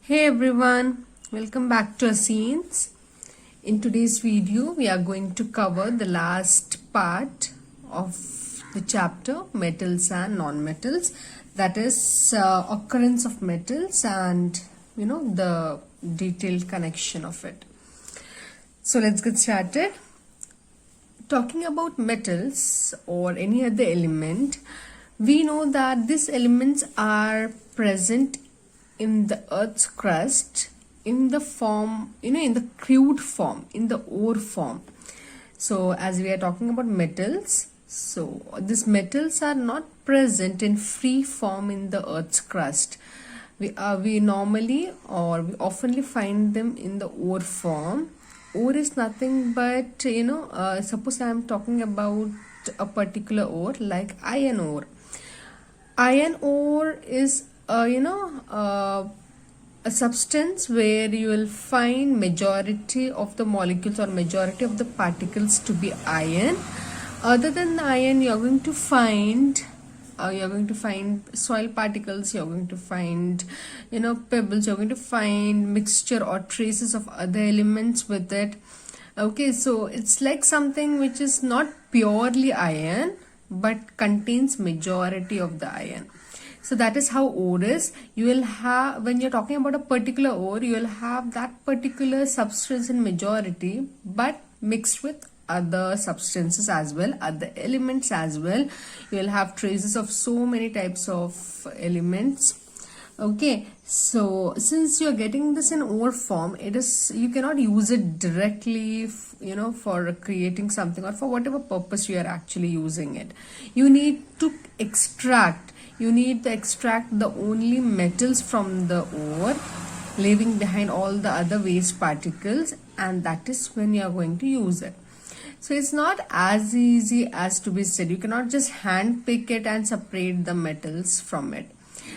Hey everyone, welcome back to our scenes. In today's video, we are going to cover the last part of the chapter metals and non-metals, that is occurrence of metals and the detailed connection of it. So let's get started. Talking about metals or any other element, we know that these elements are present in the earth's crust in the form, in the crude form, in the ore form. So as we are talking about metals, so these metals are not present in free form in the earth's crust. We normally or we oftenly find them in the ore form. Ore is nothing but, suppose I am talking about a particular ore like iron ore. Iron ore is a substance where you will find majority of the molecules or majority of the particles to be iron. Other than the iron, you're going to find soil particles, you're going to find pebbles, you're going to find mixture or traces of other elements with it. Okay, so it's like something which is not purely iron but contains majority of the iron. So that is how ore is. You will have, when you're talking about a particular ore, you will have that particular substance in majority but mixed with other substances as well, other elements as well. You will have traces of so many types of elements. Okay, so since you're getting this in ore form, you cannot use it directly for creating something or for whatever purpose you are actually using it. You need to extract the only metals from the ore, leaving behind all the other waste particles, and that is when you are going to use it. So it's not as easy as to be said. You cannot just hand pick it and separate the metals from it.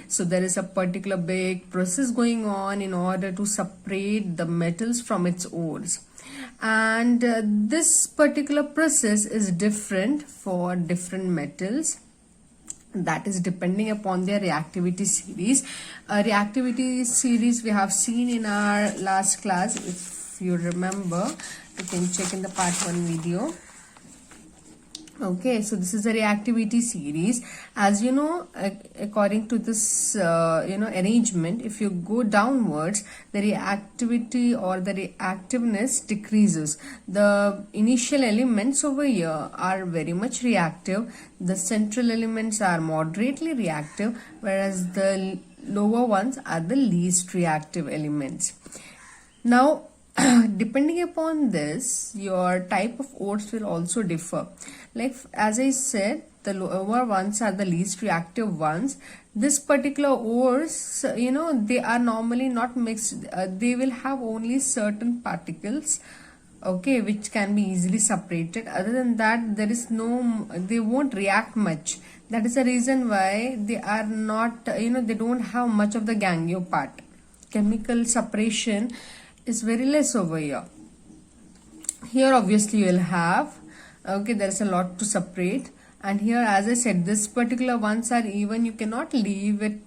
So there is a particular big process going on in order to separate the metals from its ores. And this particular process is different for different metals. That is depending upon their reactivity series. Reactivity series we have seen in our last class. If you remember, you can check in the part 1 video. Okay, so this is a reactivity series. As you know, according to this arrangement, if you go downwards, the reactivity or the reactiveness decreases. The initial elements over here are very much reactive. The central elements are moderately reactive, whereas the lower ones are the least reactive elements. Now, depending upon this, your type of ores will also differ. Like as I said, the lower ones are the least reactive ones. This particular ores, they are normally not mixed. They will have only certain particles, okay, which can be easily separated. Other than that, they won't react much. That is the reason why they are not, they don't have much of the gangue part. Chemical separation is very less over here. Here obviously you will have, okay, there is a lot to separate, and here as I said, this particular ones are even, you cannot leave it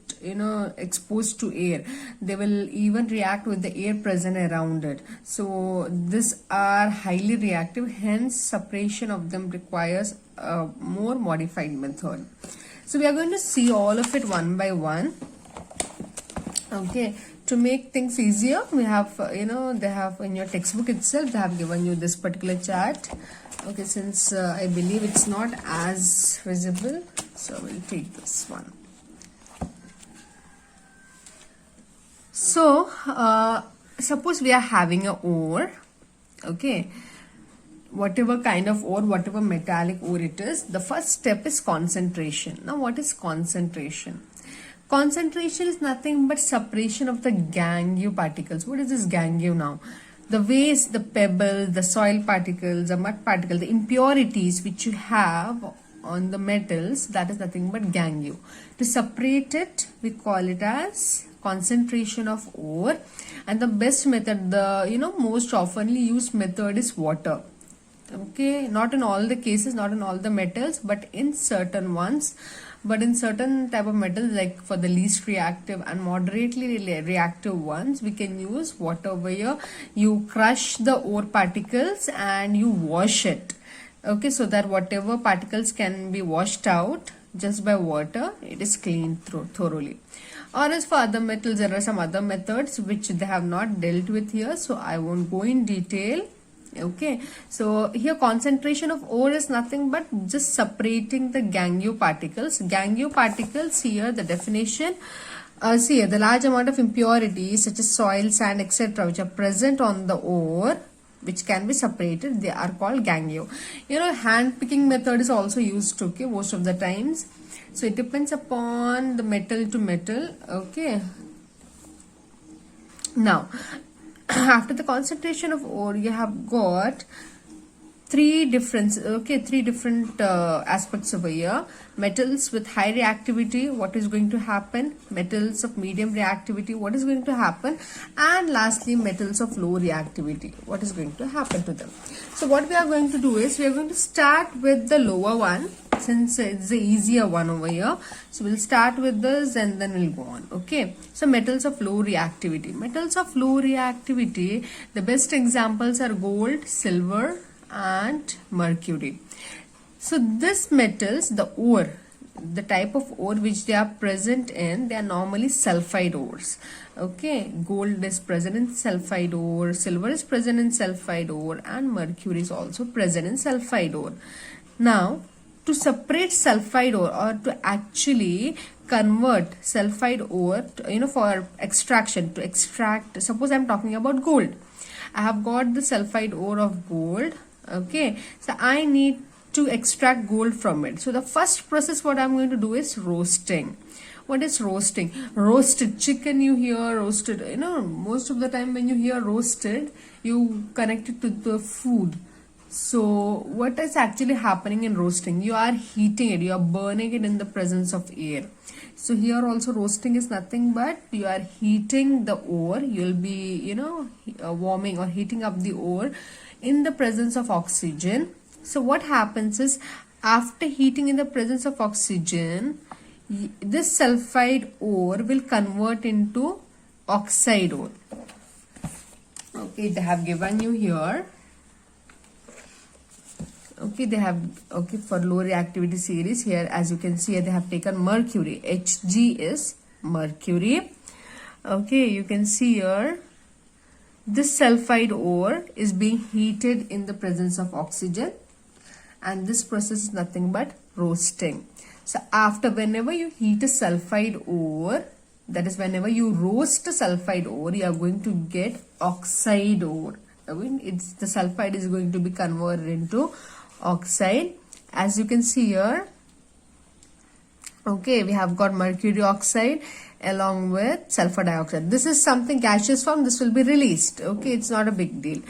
exposed to air. They will even react with the air present around it. So these are highly reactive, hence separation of them requires a more modified method. So we are going to see all of it one by one. Okay, to make things easier, we have, they have in your textbook itself, they have given you this particular chart. Okay, since I believe it's not as visible, so we'll take this one. So, suppose we are having a ore, okay, whatever kind of ore, whatever metallic ore it is, the first step is concentration. Now, what is concentration? Concentration is nothing but separation of the gangue particles. What is this gangue now? The waste, the pebbles, the soil particles, the mud particles, the impurities which you have on the metals, that is nothing but gangue. To separate it, we call it as concentration of ore. And the best method, the most oftenly used method is water. Okay, not in all the cases, not in all the metals, but in certain ones. But in certain type of metals, like for the least reactive and moderately reactive ones, we can use water, where you crush the ore particles and you wash it. Okay, so that whatever particles can be washed out just by water, it is cleaned thoroughly. Or as for other metals, there are some other methods which they have not dealt with here, so I won't go in detail. Okay, so here concentration of ore is nothing but just separating the gangue particles. Gangue particles, here the definition, see here, the large amount of impurities such as soil, sand, etc. which are present on the ore, which can be separated, they are called gangue. You know, hand picking method is also used, okay, most of the times. So it depends upon the metal to metal. Okay, now after the concentration of ore, you have got three different aspects over here. Metals with high reactivity, what is going to happen? Metals of medium reactivity, what is going to happen? And lastly, metals of low reactivity, what is going to happen to them? So what we are going to do is, we are going to start with the lower one, since it's the easier one over here. So we'll start with this and then we'll go on. Okay, so metals of low reactivity. Metals of low reactivity, the best examples are gold, silver and mercury. So this metals, the ore, the type of ore which they are present in, they are normally sulfide ores. Okay, gold is present in sulfide ore, silver is present in sulfide ore, and mercury is also present in sulfide ore. Now, to separate sulfide ore, or to actually convert sulfide ore to, for extraction, to extract, suppose I'm talking about gold. I have got the sulfide ore of gold. Okay, so I need to extract gold from it. So the first process what I'm going to do is roasting. What is roasting? Roasted chicken, you hear roasted, most of the time when you hear roasted, you connect it to the food. So what is actually happening in roasting? You are heating it, you are burning it in the presence of air. So here also roasting is nothing but you are heating the ore. You'll be, warming or heating up the ore in the presence of oxygen. So what happens is, after heating in the presence of oxygen, this sulfide ore will convert into oxide ore. Okay, they have given you here. Okay, they have, okay, for low reactivity series, here as you can see, they have taken mercury. Hg is mercury. Okay, you can see here, this sulfide ore is being heated in the presence of oxygen, and this process is nothing but roasting. So after, whenever you heat a sulfide ore, that is whenever you roast a sulfide ore, you are going to get oxide ore. I mean, the sulfide is going to be converted into oxide. As you can see here, okay, we have got mercury oxide along with sulfur dioxide. This is something gaseous form, this will be released. Okay, it's not a big deal.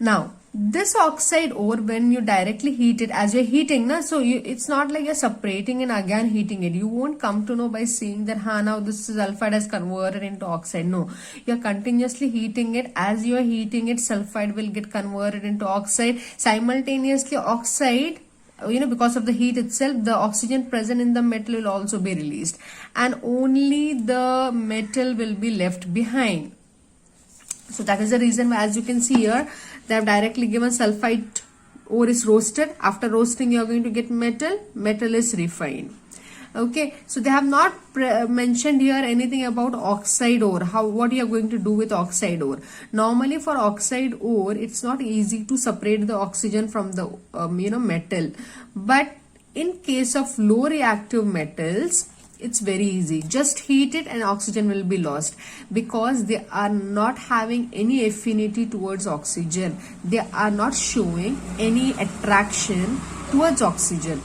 Now this oxide ore, when you directly heat it, as you're heating, it's not like you're separating and again heating it. You won't come to know by seeing that now this sulfide has converted into oxide. No, you're continuously heating it. As you're heating it, sulfide will get converted into oxide. Simultaneously, oxide, because of the heat itself, the oxygen present in the metal will also be released, and only the metal will be left behind. So that is the reason why, as you can see here, they have directly given sulfide ore is roasted. After roasting, you are going to get metal. Metal is refined. Okay, so they have not mentioned here anything about oxide ore. What you are going to do with oxide ore? Normally for oxide ore, it's not easy to separate the oxygen from the metal. But in case of low reactive metals, it's very easy. Just heat it and oxygen will be lost, because they are not having any affinity towards oxygen. They are not showing any attraction towards oxygen.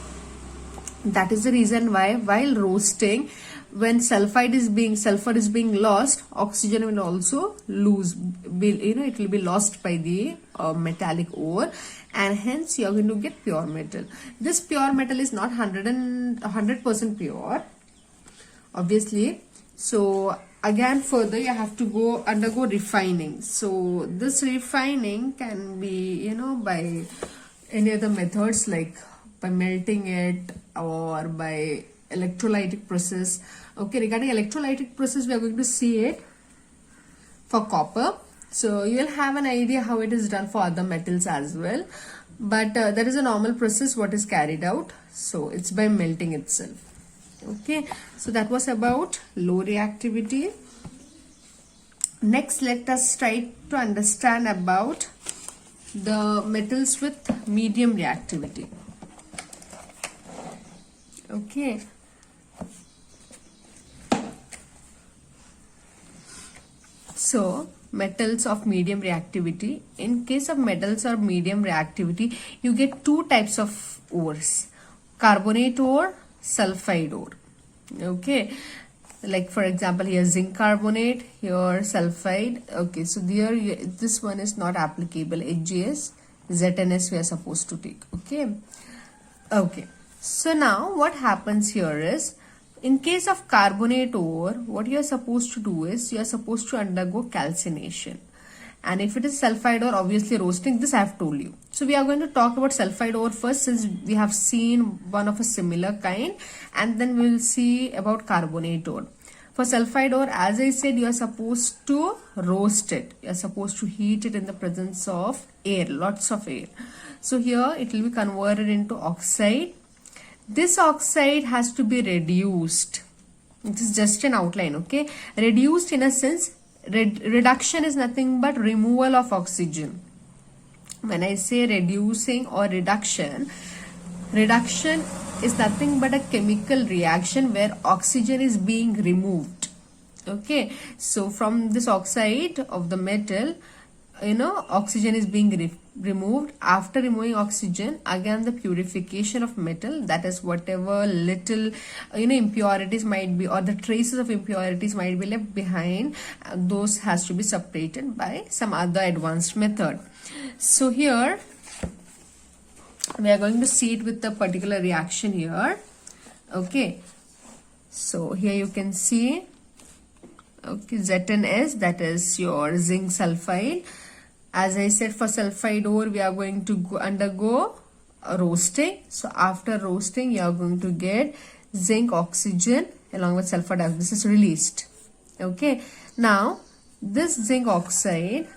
That is the reason why, while roasting, when sulfur is being lost, oxygen will also lose. It will be lost by the metallic ore, and hence you are going to get pure metal. This pure metal is not 100% pure, obviously. So again, further you have to undergo refining. So this refining can be, by any other methods like by melting it or by electrolytic process. Okay, regarding electrolytic process, we are going to see it for copper. So you will have an idea how it is done for other metals as well. But there is a normal process what is carried out. So it's by melting itself. Okay, so that was about low reactivity. Next, let us try to understand about the metals with medium reactivity. Okay. So, metals of medium reactivity. In case of metals of medium reactivity, you get two types of ores: carbonate ore, sulfide ore. Okay, like for example, here zinc carbonate, here sulfide. Okay, so there this one is not applicable. HGS, ZNS we are supposed to take. Okay, okay. So now what happens here is, in case of carbonate ore, what you are supposed to do is you are supposed to undergo calcination. And if it is sulfide ore, obviously roasting. This I have told you. So we are going to talk about sulfide ore first, since we have seen one of a similar kind, and then we will see about carbonate ore. For sulfide ore, as I said, you are supposed to roast it. You are supposed to heat it in the presence of air, lots of air. So here it will be converted into oxide. This oxide has to be reduced. This is just an outline, okay? Reduced in a sense, reduction is nothing but removal of oxygen. When I say reducing or reduction, reduction is nothing but a chemical reaction where oxygen is being removed. Okay, so from this oxide of the metal, oxygen is being removed. After removing oxygen, again the purification of metal, that is whatever little impurities might be or the traces of impurities might be left behind, those has to be separated by some other advanced method. So here we are going to see it with a particular reaction here. Okay, so here you can see, okay, ZnS, that is your zinc sulfide. As I said, for sulfide ore, we are going to undergo roasting. So after roasting, you are going to get zinc oxygen along with sulfur dioxide. This is released. Okay. Now, this zinc oxide,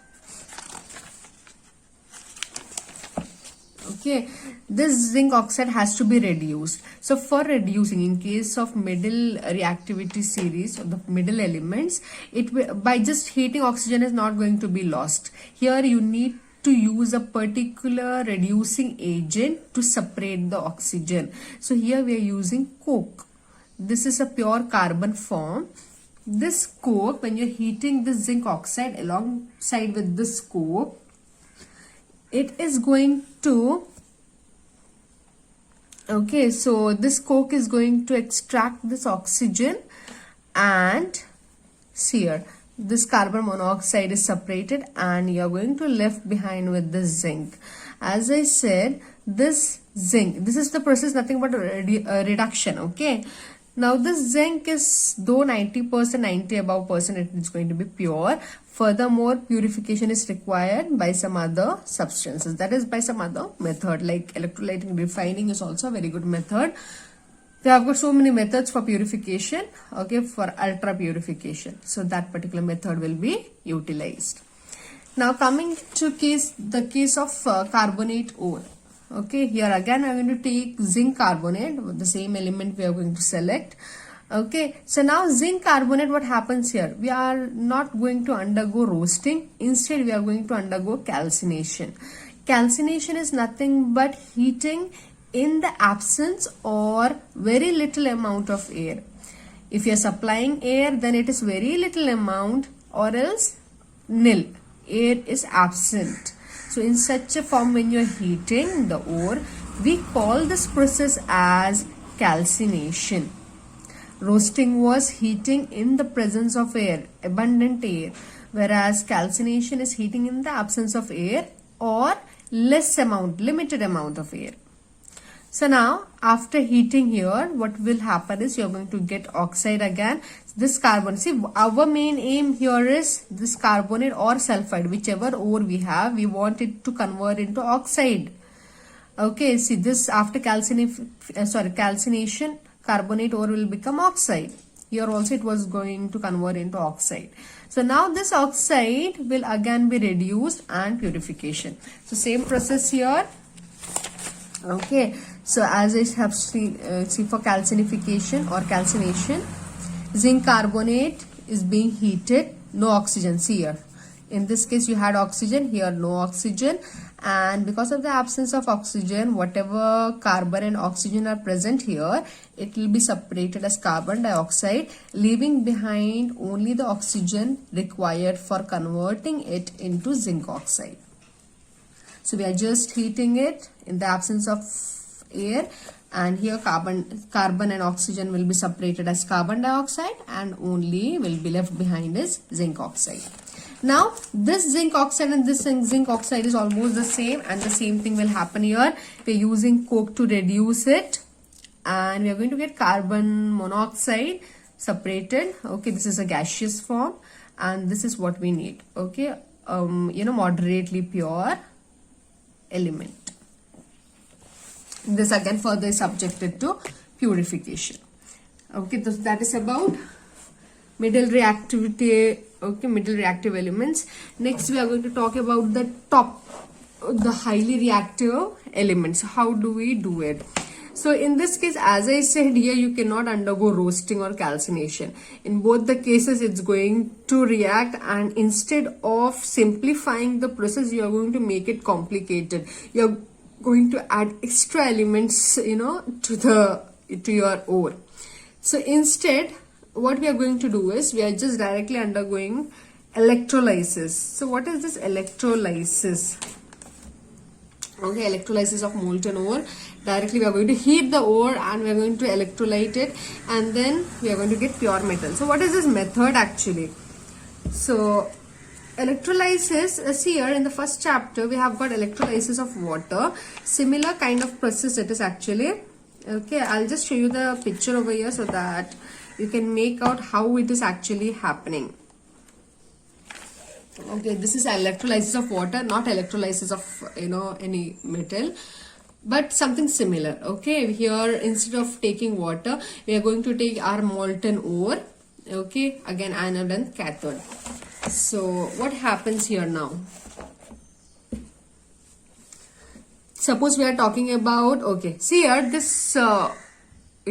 okay, this zinc oxide has to be reduced. So for reducing, in case of middle reactivity series of the middle elements, by just heating, oxygen is not going to be lost. Here you need to use a particular reducing agent to separate the oxygen. So here we are using coke. This is a pure carbon form. This coke, when you're heating the zinc oxide alongside with this coke, it is going to, okay, so this coke is going to extract this oxygen, and see here, this carbon monoxide is separated and you are going to left behind with this zinc. As I said, this zinc, this is the process, nothing but a reduction. Okay, now this zinc is, though 90%, 90 above percent, it is going to be pure. Furthermore, purification is required by some other substances, that is by some other method, like electrolyting, refining is also a very good method. We have got so many methods for purification, okay, for ultra purification. So that particular method will be utilized. Now coming to the case of carbonate ore. Okay, here again I am going to take zinc carbonate, the same element we are going to select. Okay, so now zinc carbonate, what happens here? We are not going to undergo roasting. Instead, we are going to undergo calcination. Calcination is nothing but heating in the absence or very little amount of air. If you are supplying air, then it is very little amount, or else nil. Air is absent. So in such a form, when you are heating the ore, we call this process as calcination. Roasting was heating in the presence of air, abundant air, whereas calcination is heating in the absence of air or limited amount of air. So now after heating here, what will happen is you are going to get oxide again. This carbon, see, our main aim here is this carbonate or sulfide, whichever ore we have, we want it to convert into oxide. Okay, see this after calcination, carbonate ore will become oxide. Here also it was going to convert into oxide. So now this oxide will again be reduced and purification. So same process here. Okay, so as I have see for calcinification or calcination, zinc carbonate is being heated, no oxygen. See here, in this case you had oxygen, here no oxygen, and because of the absence of oxygen, whatever carbon and oxygen are present here, it will be separated as carbon dioxide, leaving behind only the oxygen required for converting it into zinc oxide. So we are just heating it in the absence of air, and here carbon and oxygen will be separated as carbon dioxide, and only will be left behind is zinc oxide. Now this zinc oxide and this zinc oxide is almost the same, and the same thing will happen here. We are using coke to reduce it, and we are going to get carbon monoxide separated. Okay, this is a gaseous form, and this is what we need. Okay, moderately pure element. This again further is subjected to purification. Okay, so that is about middle reactivity. Okay, middle reactive elements. Next we are going to talk about the highly reactive elements. How do we do it? So in this case, as I said here, you cannot undergo roasting or calcination. In both the cases, it's going to react, and instead of simplifying the process, you are going to make it complicated. You're going to add extra elements, to your ore. So instead, what we are going to do is we are just directly undergoing electrolysis. So what is this electrolysis? Okay, electrolysis of molten ore. Directly we are going to heat the ore and we are going to electrolyte it, and then we are going to get pure metal. So what is this method actually? So electrolysis is here in the first chapter. We have got electrolysis of water. Similar kind of process it is actually. Okay, I'll just show you the picture over here so that you can make out how it is actually happening. Okay, this is electrolysis of water, not electrolysis of any metal, but something similar. Okay, here instead of taking water, we are going to take our molten ore. Okay, again anode and cathode. So what happens here now? Suppose we are talking about, okay, see here this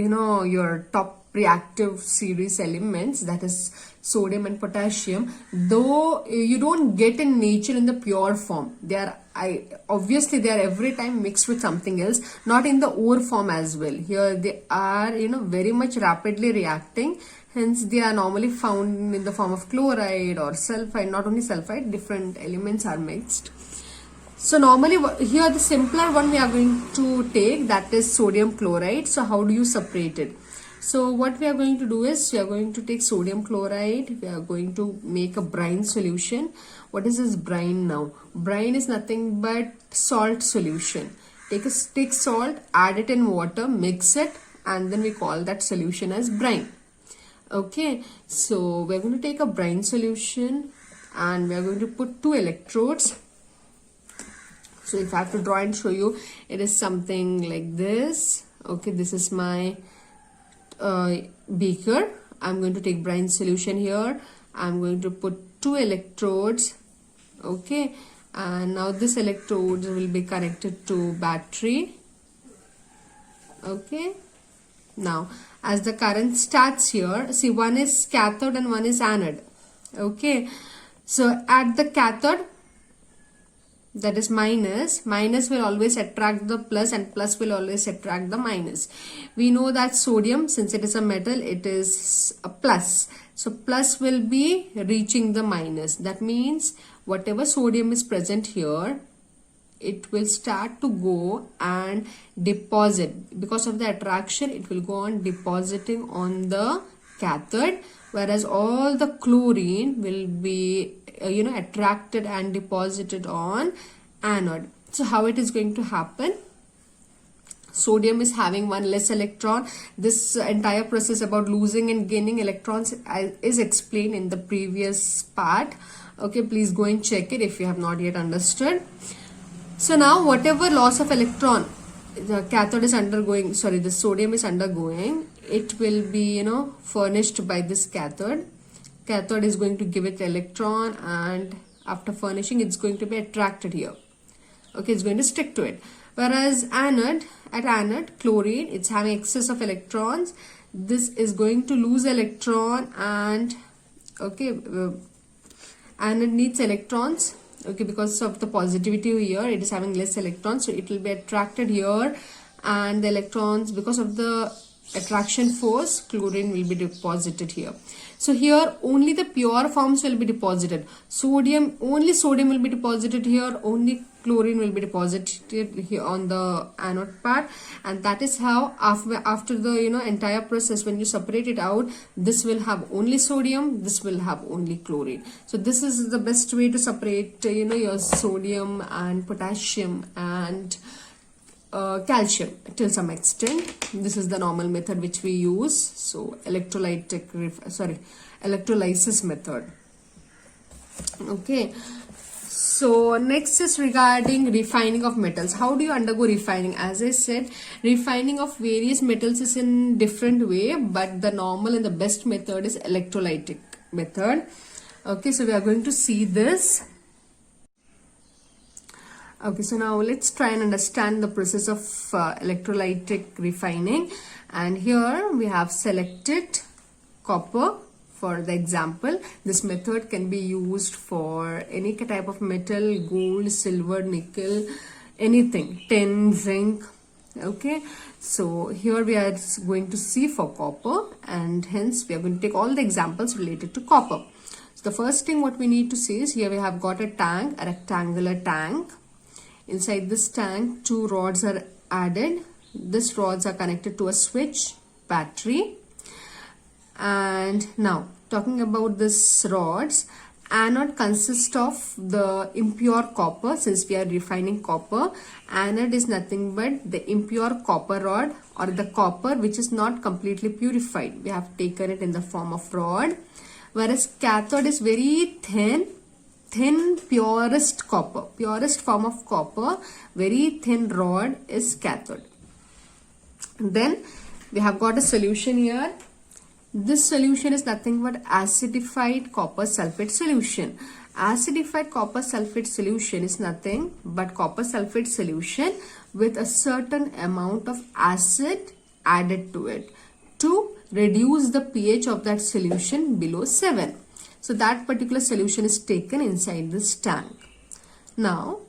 your top reactive series elements, that is sodium and potassium, though you don't get in nature in the pure form. They are obviously they are every time mixed with something else, not in the ore form as well. Here they are very much rapidly reacting, hence they are normally found in the form of chloride or sulfide. Not only sulfide, different elements are mixed. So normally here the simpler one we are going to take, that is sodium chloride. So how do you separate it? So what we are going to do is we are going to take sodium chloride. We are going to make a brine solution. What is this brine now? Brine is nothing but salt solution. Take salt, add it in water, mix it, and then we call that solution as brine. Okay, so we are going to take a brine solution and we are going to put 2 electrodes. So if I have to draw and show you, it is something like this. Okay, this is my beaker. I'm going to take brine solution here. I'm going to put 2 electrodes. Okay, and now this electrode will be connected to battery. Okay, now as the current starts here, see, one is cathode and one is anode. Okay, so at the cathode, that is minus will always attract the plus, and plus will always attract the minus. We know that sodium, since it is a metal, it is a plus. So plus will be reaching the minus. That means whatever sodium is present here, it will start to go and deposit. Because of the attraction, it will go on depositing on the cathode, whereas all the chlorine will be attracted and deposited on anode. So how it is going to happen? Sodium is having one less electron. This entire process about losing and gaining electrons is explained in the previous part. Okay, please go and check it if you have not yet understood. So now whatever loss of electron the cathode is undergoing, sorry, the sodium is undergoing, it will be, furnished by this cathode. Cathode is going to give it electron, and after furnishing, it's going to be attracted here. Okay, it's going to stick to it. Whereas anode, at anode, chlorine, it's having excess of electrons. This is going to lose electron, and okay, anode needs electrons. Okay, because of the positivity here, it is having less electrons, so it will be attracted here, and the electrons, because of the attraction force, chlorine will be deposited here. So here only the pure forms will be deposited. Only sodium will be deposited here, only chlorine will be deposited here on the anode part, and that is how after the entire process, when you separate it out, this will have only sodium, this will have only chlorine. So this is the best way to separate your sodium and potassium and calcium till some extent. This is the normal method which we use. So electrolysis method. Okay, so next is regarding refining of metals. How do you undergo refining? As I said, refining of various metals is in different way, but the normal and the best method is electrolytic method. Okay, so we are going to see this. Okay, so now let's try and understand the process of electrolytic refining. And here we have selected copper for the example. This method can be used for any type of metal, gold, silver, nickel, anything, tin, zinc. Okay, so here we are going to see for copper, and hence we are going to take all the examples related to copper. So the first thing what we need to see is, here we have got a tank, a rectangular tank. Inside this tank, 2 rods are added. These rods are connected to a switch, battery. And now, talking about this rods, anode consists of the impure copper. Since we are refining copper, anode is nothing but the impure copper rod, or the copper which is not completely purified. We have taken it in the form of rod. Whereas cathode is very thin purest copper, purest form of copper, very thin rod is cathode. Then we have got a solution here. This solution is nothing but acidified copper sulfate solution. Acidified copper sulfate solution is nothing but copper sulfate solution with a certain amount of acid added to it to reduce the pH of that solution below 7. So that particular solution is taken inside this tank. Now,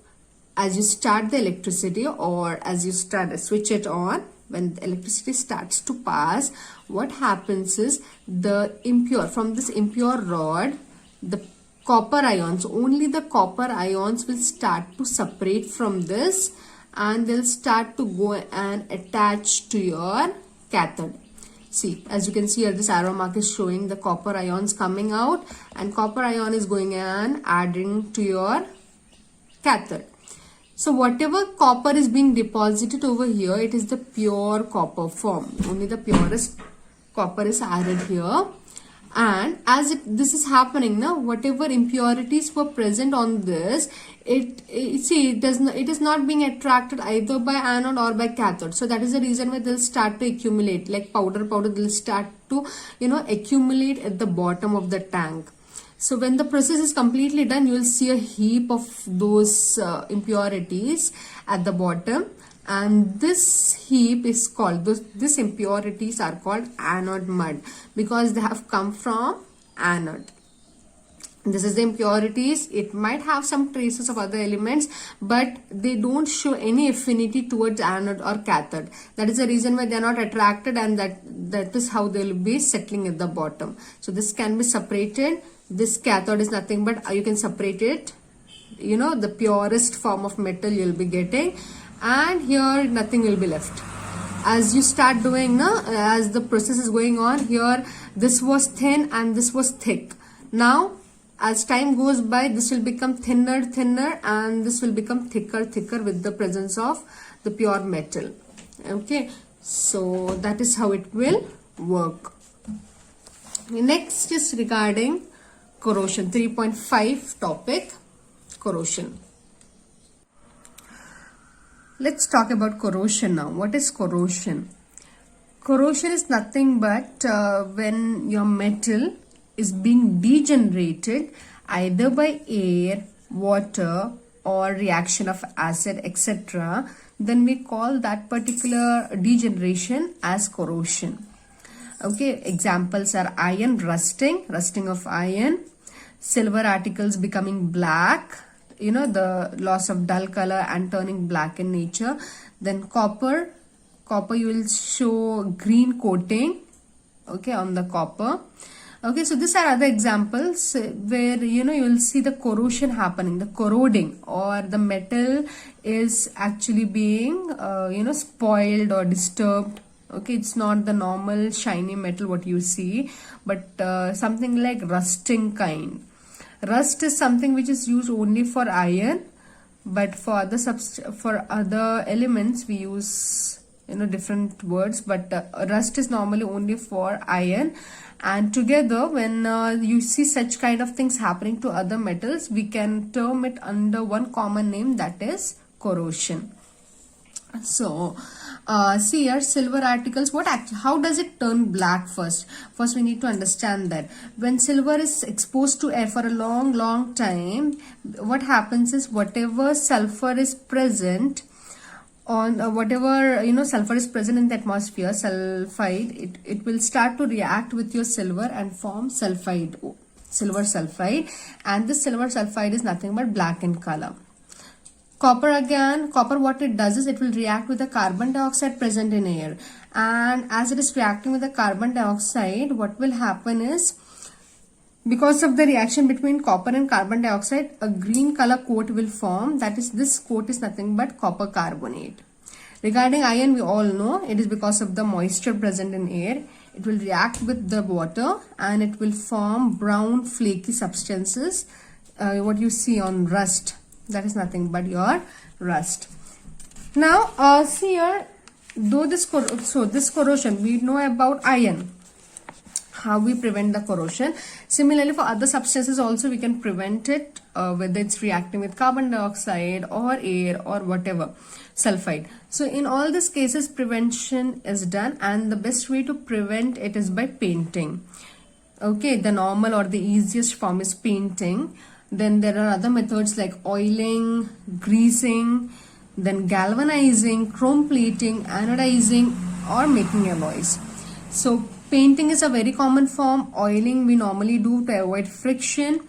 as you start the electricity, or as you switch it on, when the electricity starts to pass, what happens is, from this impure rod, the copper ions, only the copper ions will start to separate from this, and they'll start to go and attach to your cathode. See, as you can see here, this arrow mark is showing the copper ions coming out, and copper ion is going and adding to your cathode. So whatever copper is being deposited over here, it is the pure copper form. Only the purest copper is added here. And as this is happening now, whatever impurities were present on this, it is not being attracted either by anode or by cathode. So that is the reason why they'll start to accumulate, like powder they'll start to accumulate at the bottom of the tank. So when the process is completely done, you will see a heap of those impurities at the bottom. And this heap is called, these impurities are called anode mud, because they have come from anode. This is the impurities. It might have some traces of other elements, but they don't show any affinity towards anode or cathode. That is the reason why they are not attracted, and that is how they will be settling at the bottom. So this can be separated. This cathode is nothing but, you can separate it, the purest form of metal you'll be getting. And here nothing will be left. As you start doing as the process is going on, here this was thin and this was thick. Now as time goes by, this will become thinner, and this will become thicker with the presence of the pure metal. Okay, so that is how it will work. Next is regarding corrosion. 3.5 topic, corrosion. Let's talk about corrosion now. What is corrosion? Corrosion is nothing but when your metal is being degenerated either by air, water, or reaction of acid, etc., then we call that particular degeneration as corrosion. Okay, examples are iron rusting, rusting of iron, silver articles becoming black, the loss of dull color and turning black in nature. Then copper you will show green coating, okay, on the copper. Okay, so these are other examples where you will see the corrosion happening, the corroding, or the metal is actually being spoiled or disturbed. Okay, it's not the normal shiny metal what you see, but something like rusting kind. Rust is something which is used only for iron, but for other elements we use different words, but rust is normally only for iron. And together, when you see such kind of things happening to other metals, we can term it under one common name, that is corrosion. So see here, silver articles, how does it turn black? First we need to understand that when silver is exposed to air for a long time, what happens is whatever sulfur is present on sulfur is present in the atmosphere, sulfide, it will start to react with your silver and form sulfide, silver sulfide, and this silver sulfide is nothing but black in color. Copper what it does is it will react with the carbon dioxide present in air, and as it is reacting with the carbon dioxide, what will happen is, because of the reaction between copper and carbon dioxide, a green color coat will form. That is, this coat is nothing but copper carbonate. Regarding iron, we all know it is because of the moisture present in air. It will react with the water and it will form brown flaky substances. What you see on rust, that is nothing but your rust. Now see here, though this corrosion, we know about iron, how we prevent the corrosion. Similarly, for other substances also we can prevent it, whether it's reacting with carbon dioxide or air or whatever, sulfide. So in all these cases, prevention is done, and the best way to prevent it is by painting. Okay, the normal or the easiest form is painting. Then there are other methods like oiling, greasing, then galvanizing, chrome plating, anodizing, or making alloys. So painting is a very common form. Oiling we normally do to avoid friction.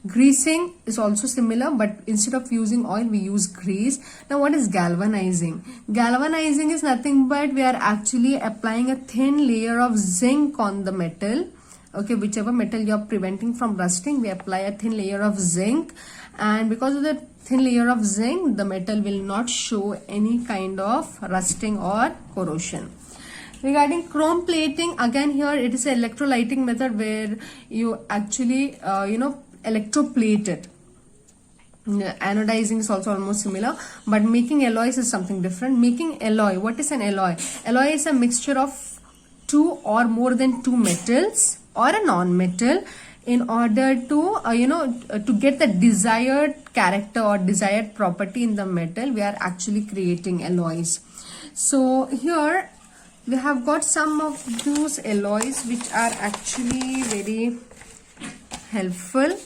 Greasing is also similar, but instead of using oil, we use grease. Now, what is galvanizing? Galvanizing is nothing but we are actually applying a thin layer of zinc on the metal. Okay, whichever metal you are preventing from rusting, we apply a thin layer of zinc, and because of the thin layer of zinc, the metal will not show any kind of rusting or corrosion. Regarding chrome plating, again here it is an electrolyting method where you actually electroplate it. Anodizing is also almost similar, but making alloys is something different. Making alloy, what is an alloy? Alloy is a mixture of two or more than two metals or a non-metal in order to to get the desired character or desired property in the metal. We are actually creating alloys. So here we have got some of those alloys which are actually very helpful.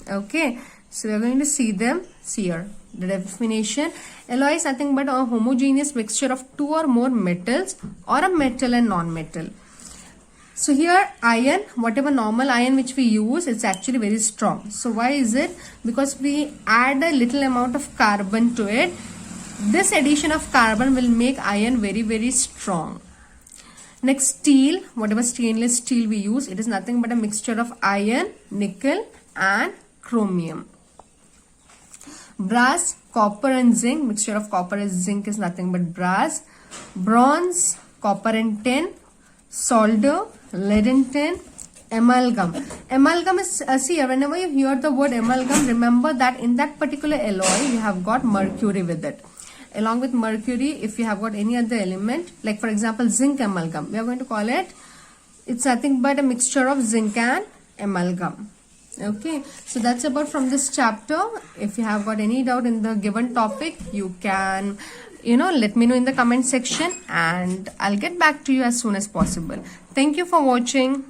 Okay, so we are going to see them. See here the definition. Alloy is nothing but a homogeneous mixture of two or more metals or a metal and non-metal. So here iron, whatever normal iron which we use, it's actually very strong. So why is it? Because we add a little amount of carbon to it. This addition of carbon will make iron very strong. Next, steel, whatever stainless steel we use, it is nothing but a mixture of iron, nickel and chromium. Brass, copper and zinc, mixture of copper and zinc is nothing but brass. Bronze, copper and tin. Solder, lead and tin. Amalgam. Amalgam is, see, whenever you hear the word amalgam, remember that in that particular alloy, you have got mercury with it. Along with mercury, if you have got any other element, like for example, zinc amalgam, we are going to call it, it's nothing but a mixture of zinc and amalgam. Okay, so that's about from this chapter. If you have got any doubt in the given topic, you can let me know in the comment section, and I'll get back to you as soon as possible. Thank you for watching.